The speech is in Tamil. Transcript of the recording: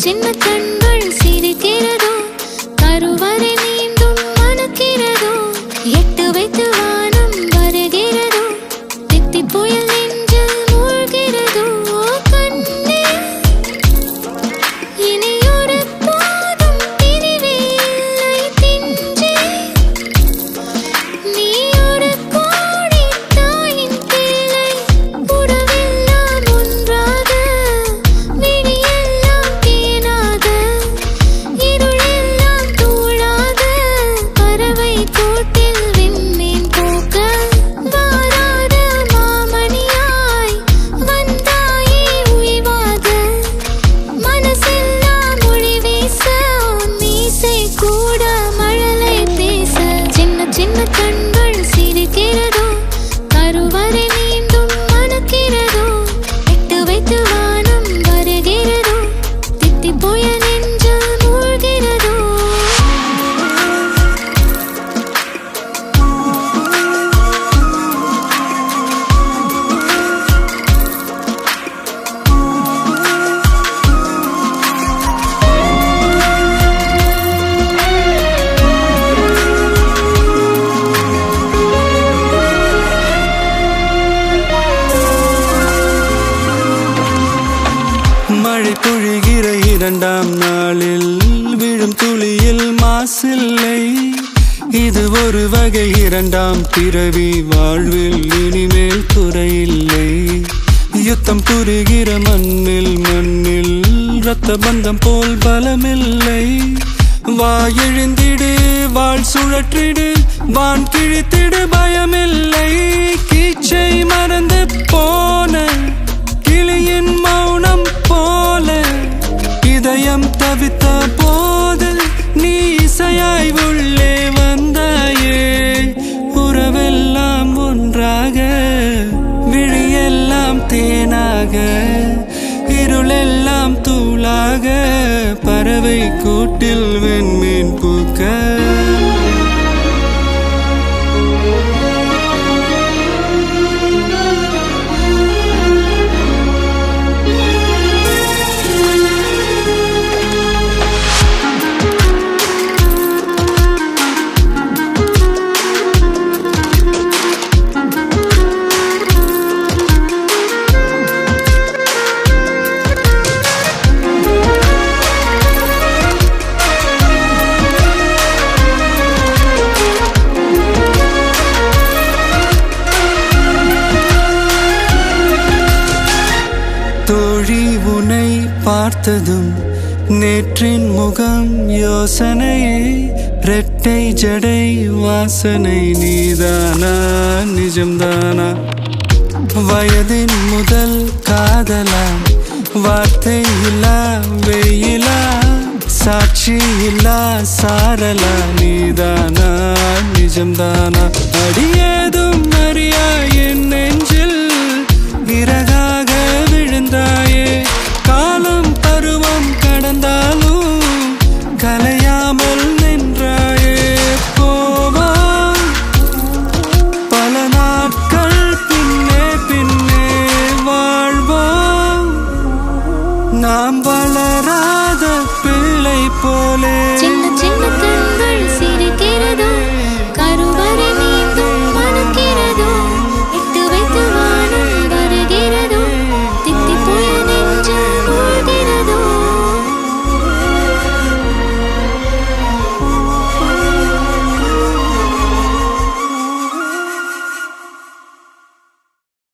சின்ன கண்கள் சிரிக்கிறதோ கருவறை மீண்டும் மணக்கிறதோ எட்டு வைத்து வானம் வருகிறதோ தித்தி புயல் நெஞ்சில் மூழ்கிறதோ கண்ணே இனியொரு போதும் பிரிவே இல்லை தின்றே நீ ஒரு கோடி தாயின் பிள்ளை உறவெல்லாம் ஒன்றாக விழியெல்லாம் தேனாக இருளெல்லாம் தூளாக பறவை கூட்டில் விண்மீன் போக்க வாராத மாமணியாய் வந்தாயே உய்வாக மனசெல்லாம் மொழி வீச மீசை கூட மழலை பேச சின்ன சின்ன கண்கள் சிரிக்கிறதோ கருவறை மீண்டும் மணக்கிறதோ எட்டு வைத்து வானம் வருகிறதோ தித்தி புயல் நெஞ்சில் மூழ்கிறதோ மழை பொழிகிற இரண்டாம் நாளில் விழும் துளியில் மாசில்லை இது ஒரு வகை இரண்டாம் பிறவி வாழ்வில் இனிமேல் குறையில்லை யுத்தம் புரிகிற மண்ணில் இரத்த பந்தம் போல் பலமில்லை வா எழுந்திடு வாழ் சுழற்றிடு வான் கிழித்திடு பயமில்லை கீச்சை மறந்து போன கிளியின் மௌனம் போல இதயம் தவித்த போது நீ இசையாய் உள்ளே வந்தாயே உறவெல்லாம் ஒன்றாக விழியெல்லாம் தேனாக இருளெல்லாம் தூளாக பறவை கூட்டில் வெண்மீன் பூக்க தோழி உன்னை பார்த்ததும் நேற்றின் முகம் யோசனையே ரெட்டை ஜடை வாசனை நீதானா நிஜம்தானா வயதின் முதல் காதலா வார்த்தை இல்லா வெயிலா சாட்சி இல்லா சாரலா நீதானா நிஜம்தானா அடியேதும் அறியா என் நெஞ்சில் இறகாக விழுந்தாயே காலம் பருவம் கடந்தாலும் கலையாமல் நின்றாயே போவாம் பல நாட்கள் பின்னே பின்னே வாழ்வோம் நாம் வளராத பிள்ளை போலே